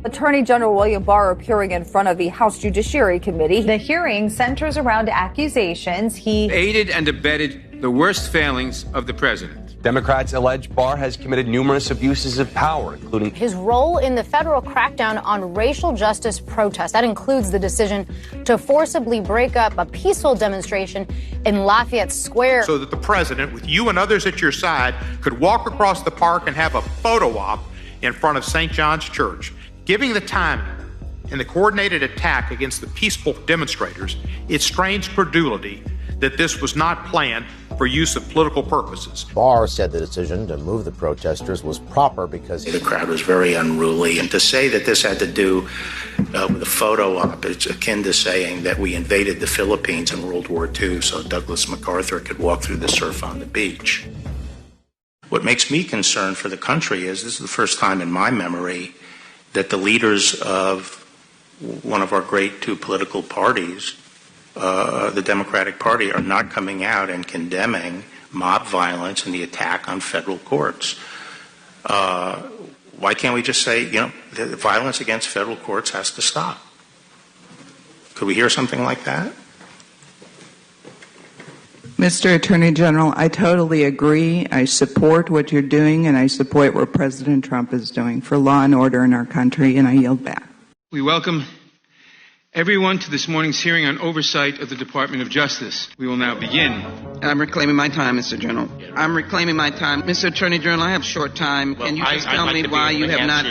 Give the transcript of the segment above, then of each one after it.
Attorney General William Barr appearing in front of the House Judiciary Committee. The hearing centers around accusations he aided and abetted the worst failings of the president. Democrats allege Barr has committed numerous abuses of power, including his role in the federal crackdown on racial justice protests. That includes the decision to forcibly break up a peaceful demonstration in Lafayette Square. So that the president, with you and others at your side, could walk across the park and have a photo op in front of St. John's Church. Giving the time in the coordinated attack against the peaceful demonstrators, it strains credulity that this was not planned for use of political purposes. Barr said the decision to move the protesters was proper because the crowd was very unruly. And to say that this had to do with a photo op, it's akin to saying that we invaded the Philippines in World War II so Douglas MacArthur could walk through the surf on the beach. What makes me concerned for the country is this is the first time in my memory that the leaders of one of our great two political parties, the Democratic Party, are not coming out and condemning mob violence and the attack on federal courts. Why can't we just say, the violence against federal courts has to stop? Could we hear something like that? Mr. Attorney General, I totally agree. I support what you're doing, and I support what President Trump is doing for law and order in our country, and I yield back. We welcome everyone to this morning's hearing on oversight of the Department of Justice. We will now begin. I'm reclaiming my time, Mr. General. I'm reclaiming my time. Mr. Attorney General, I have short time. Can you just tell me why you have not...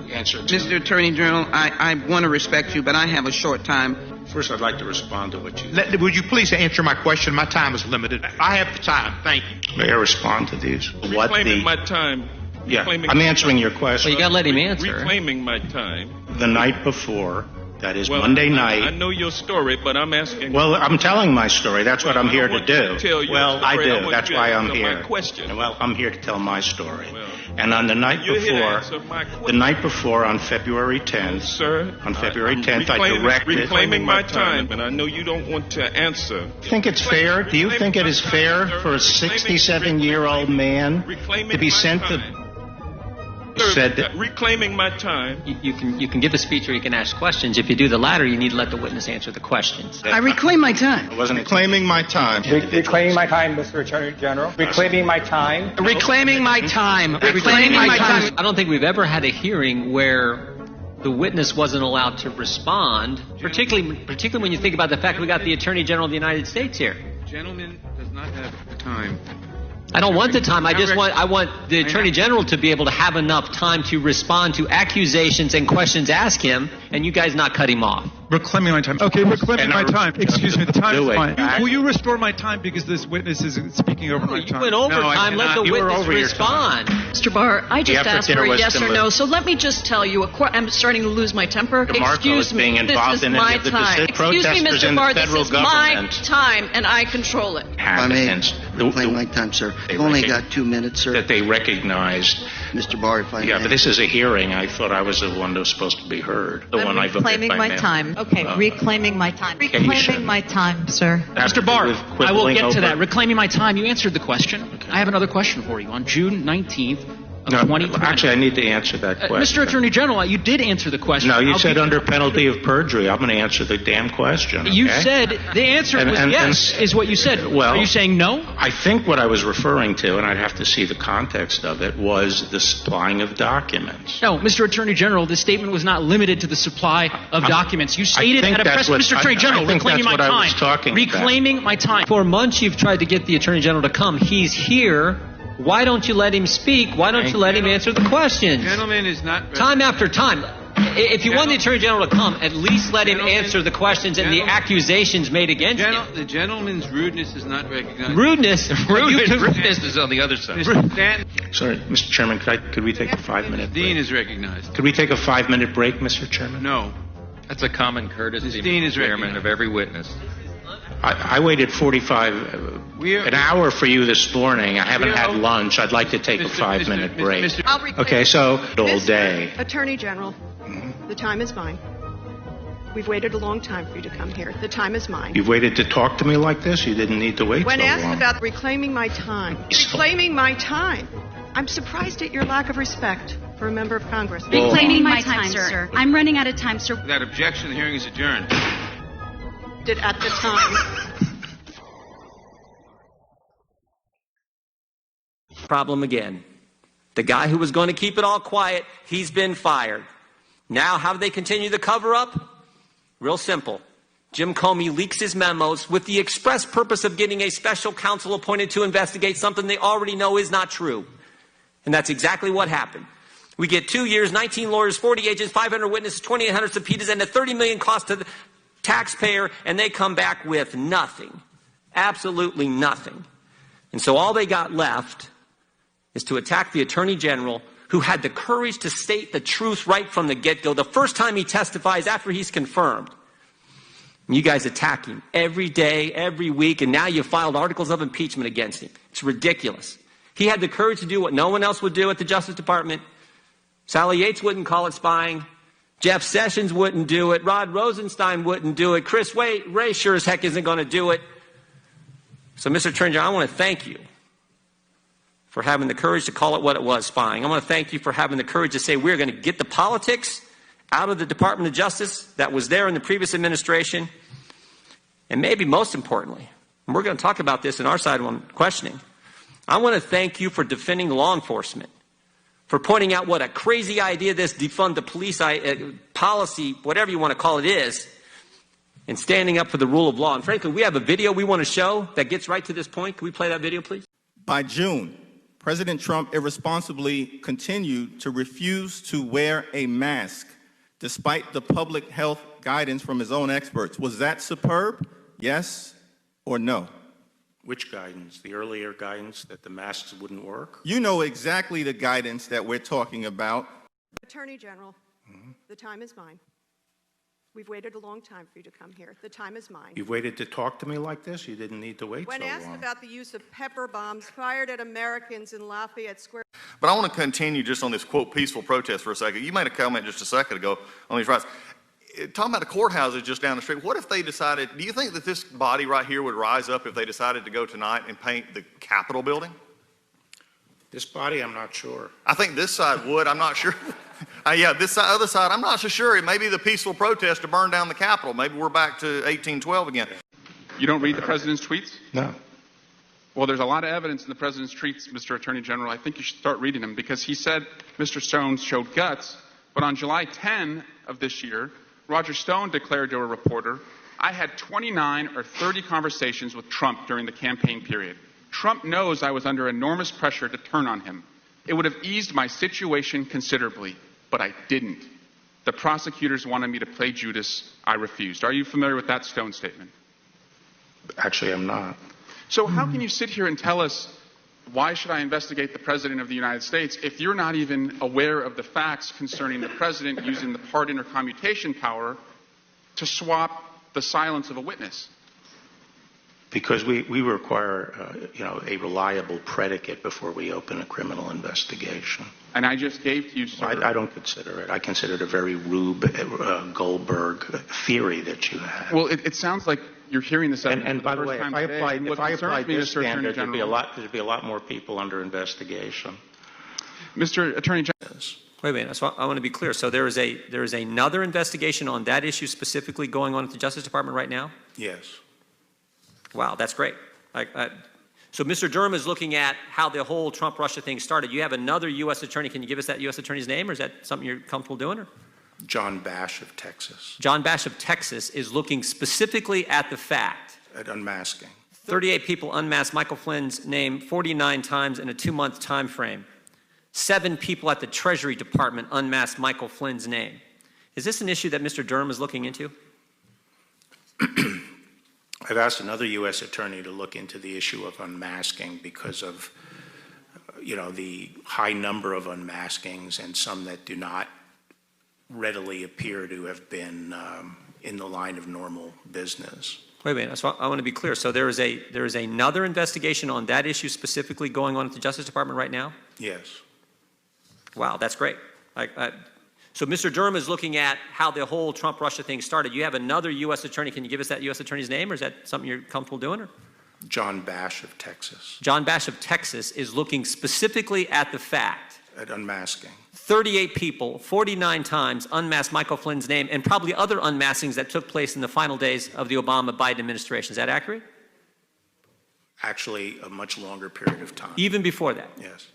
Mr. Attorney General, I want to respect you, but I have a short time. First, I'd like to respond to what you... Would you please answer my question? My time is limited. I have the time. Thank you. May I respond to these? Reclaiming my time. Yeah, I'm answering your question. Well, you got to let him answer. Reclaiming my time. The night before... That is Monday night. I know your story, but I'm asking... Well, I'm telling my story. That's what I'm here to do. Well, I do. That's why I'm here. My question. Well, I'm here to tell my story. And on the night before, on February 10th, sir, on February 10th, I directed... Reclaiming my time, and I know you don't want to answer. Think it's fair? Do you think it is fair for a 67-year-old man to be sent to... Said that reclaiming my time. You can give a speech or you can ask questions. If you do the latter, you need to let the witness answer the questions. I reclaim my time. I wasn't reclaiming my time. Reclaiming my time, Mr. Attorney General. Reclaiming my time. Reclaiming my time. Reclaiming my time. I don't think we've ever had a hearing where the witness wasn't allowed to respond, particularly when you think about the fact we got the Attorney General of the United States here. Gentleman does not have the time. I don't want the time. I want the Attorney General to be able to have enough time to respond to accusations and questions asked him, and you guys not cut him off. Reclaiming my time. Okay, reclaiming my time. Excuse me, the time is fine. Will you restore my time because this witness is speaking over my time? You went over time. Let the witness respond. Mr. Barr, I just asked for a yes or no, so let me just tell you, I'm starting to lose my temper. Excuse me, this is my time. Excuse me, Mr. Barr, this is my time, and I control it. I may reclaim my time, sir. I've only got 2 minutes, sir. That they recognized. Mr. Barr, if I may. Yeah, but this is a hearing. I thought I was the one that was supposed to be heard. The one I voted by reclaiming my time. Okay, reclaiming my time. Reclaiming my time, sir. Mr. Barr, I will get to that. Reclaiming my time. You answered the question. Okay. I have another question for you. On June 19th of 2020. Actually, I need to answer that question. Mr. Attorney General, you did answer the question. No, you said under penalty of perjury. I'm going to answer the damn question. Okay? You said the answer was yes, is what you said. Well, are you saying no? I think what I was referring to, and I'd have to see the context of it, was the supplying of documents. No, Mr. Attorney General, this statement was not limited to the supply of documents. You stated at a press... Mr. Attorney General, reclaiming my time. Reclaiming my time. For months you've tried to get the Attorney General to come. He's here. Why don't you let him speak? Why don't you let him answer the questions? Gentleman is not... Time after time. If you want the Attorney General to come, at least let him answer the questions and the accusations made against him. The gentleman's rudeness is not recognized. Rudeness? Rudeness is on the other side. Sorry, Mr. Chairman, could we take a 5-minute break? Dean is recognized. Could we take a 5-minute break, Mr. Chairman? No. That's a common courtesy, Dean is Chairman, of every witness. I waited an hour for you this morning. I haven't had lunch. I'd like to take a 5-minute break. Okay, so all day. Attorney General, the time is mine. We've waited a long time for you to come here. The time is mine. You've waited to talk to me like this? You didn't need to wait so long. When asked about reclaiming my time, I'm surprised at your lack of respect for a member of Congress. Reclaiming my time, sir. I'm running out of time, sir. Without objection, the hearing is adjourned. Did at the time. Problem again. The guy who was going to keep it all quiet, he's been fired. Now, how do they continue the cover-up? Real simple. Jim Comey leaks his memos with the express purpose of getting a special counsel appointed to investigate something they already know is not true. And that's exactly what happened. We get 2 years, 19 lawyers, 40 agents, 500 witnesses, 2,800 subpoenas, and a $30 million cost to the taxpayer, and they come back with nothing. Absolutely nothing. And so all they got left is to attack the Attorney General, who had the courage to state the truth right from the get-go. The first time he testifies after he's confirmed. And you guys attack him every day, every week, and now you filed articles of impeachment against him. It's ridiculous. He had the courage to do what no one else would do at the Justice Department. Sally Yates wouldn't call it spying. Jeff Sessions wouldn't do it. Rod Rosenstein wouldn't do it. Chris Wray sure as heck isn't going to do it. So, Mr. Attorney General, I want to thank you for having the courage to call it what it was, spying. I want to thank you for having the courage to say we're going to get the politics out of the Department of Justice that was there in the previous administration. And maybe most importantly, and we're going to talk about this in our side when questioning, I want to thank you for defending law enforcement, for pointing out what a crazy idea this defund the police policy, whatever you want to call it, is, and standing up for the rule of law. And frankly, we have a video we want to show that gets right to this point. Can we play that video, please? By June, President Trump irresponsibly continued to refuse to wear a mask despite the public health guidance from his own experts. Was that superb? Yes or no? Which guidance? The earlier guidance that the masks wouldn't work? You know exactly the guidance that we're talking about. Attorney General, the time is mine. We've waited a long time for you to come here. The time is mine. You've waited to talk to me like this? You didn't need to wait so long. When asked about the use of pepper bombs fired at Americans in Lafayette Square. But I want to continue just on this, quote, peaceful protest for a second. You made a comment just a second ago on these rights. Talking about the courthouses just down the street, what if they decided, do you think that this body right here would rise up if they decided to go tonight and paint the Capitol building? This body, I'm not sure. I think this side would, I'm not sure. Yeah, this side, other side, I'm not so sure. It may be the peaceful protest to burn down the Capitol. Maybe we're back to 1812 again. You don't read the president's tweets? No. Well, there's a lot of evidence in the president's tweets, Mr. Attorney General. I think you should start reading them because he said Mr. Stone showed guts, but on July 10 of this year, Roger Stone declared to a reporter, I had 29 or 30 conversations with Trump during the campaign period. Trump knows I was under enormous pressure to turn on him. It would have eased my situation considerably, but I didn't. The prosecutors wanted me to play Judas. I refused. Are you familiar with that Stone statement? Actually, I'm not. So how can you sit here and tell us, why should I investigate the President of the United States if you're not even aware of the facts concerning the President using the pardon or commutation power to swap the silence of a witness? Because we require, a reliable predicate before we open a criminal investigation. And I just gave to you, sir. I don't consider it. I consider it a very Rube Goldberg theory that you have. Well, it sounds like you're hearing this. And by the way, if I applied this standard, there'd be a lot more people under investigation. Mr. Attorney General. Wait a minute. So I want to be clear. So there is another investigation on that issue specifically going on at the Justice Department right now? Yes. Wow, that's great. So Mr. Durham is looking at how the whole Trump-Russia thing started. You have another U.S. attorney. Can you give us that U.S. attorney's name, or is that something you're comfortable doing? Or? John Bash of Texas. John Bash of Texas is looking specifically at the fact. At unmasking. 38 people unmasked Michael Flynn's name 49 times in a 2-month time frame. 7 people at the Treasury Department unmasked Michael Flynn's name. Is this an issue that Mr. Durham is looking into? I've asked another U.S. attorney to look into the issue of unmasking because of, the high number of unmaskings and some that do not readily appear to have been in the line of normal business. Wait a minute. So I want to be clear. So there is another investigation on that issue specifically going on at the Justice Department right now? Yes. Wow, that's great. So Mr. Durham is looking at how the whole Trump-Russia thing started. You have another U.S. attorney. Can you give us that U.S. attorney's name, or is that something you're comfortable doing? Or? John Bash of Texas. John Bash of Texas is looking specifically at the fact At unmasking. 38 people, 49 times unmasked Michael Flynn's name, and probably other unmaskings that took place in the final days of the Obama-Biden administration. Is that accurate? Actually, a much longer period of time. Even before that? Yes.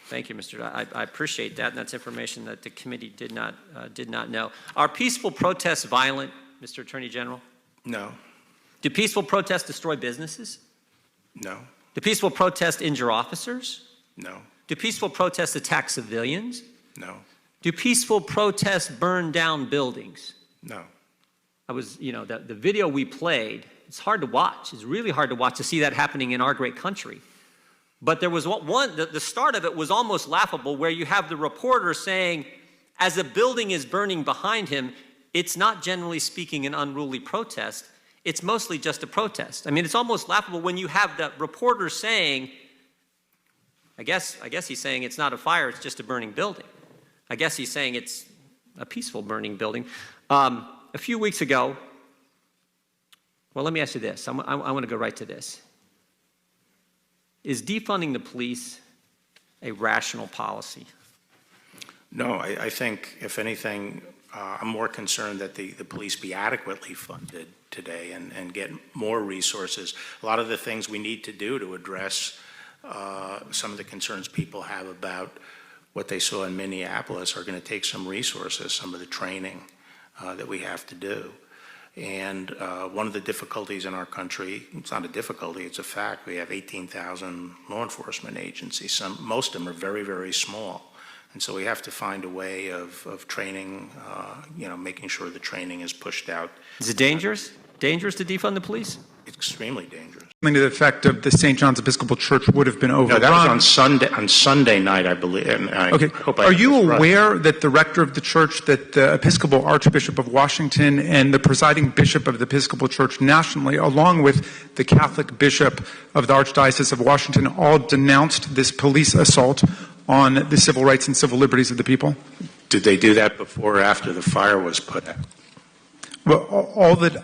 Thank you, Mr. I appreciate that, and that's information that the committee did not know. Are peaceful protests violent, Mr. Attorney General? No. Do peaceful protests destroy businesses? No. Do peaceful protests injure officers? No. Do peaceful protests attack civilians? No. Do peaceful protests burn down buildings? No. The video we played, it's hard to watch. It's really hard to watch to see that happening in our great country. But there was the start of it was almost laughable, where you have the reporter saying, as a building is burning behind him, it's not generally speaking an unruly protest. It's mostly just a protest. I mean, it's almost laughable when you have the reporter saying, I guess he's saying it's not a fire, it's just a burning building. I guess he's saying it's a peaceful burning building. A few weeks ago, well, let me ask you this. I want to go right to this. Is defunding the police a rational policy? No, I think, if anything, I'm more concerned that the police be adequately funded today and get more resources. A lot of the things we need to do to address some of the concerns people have about what they saw in Minneapolis are going to take some resources, some of the training that we have to do. And one of the difficulties in our country, it's not a difficulty, it's a fact, we have 18,000 law enforcement agencies. Most of them are very, very small. And so we have to find a way of training, making sure the training is pushed out. Is it dangerous? Dangerous to defund the police? It's extremely dangerous. To the effect of the St. John's Episcopal Church would have been overrun. No, that was on Sunday night, I believe. Okay. Are you aware that the rector of the church, that the Episcopal Archbishop of Washington, and the presiding bishop of the Episcopal Church nationally, along with the Catholic bishop of the Archdiocese of Washington, all denounced this police assault on the civil rights and civil liberties of the people? Did they do that before or after the fire was put out? Well, all that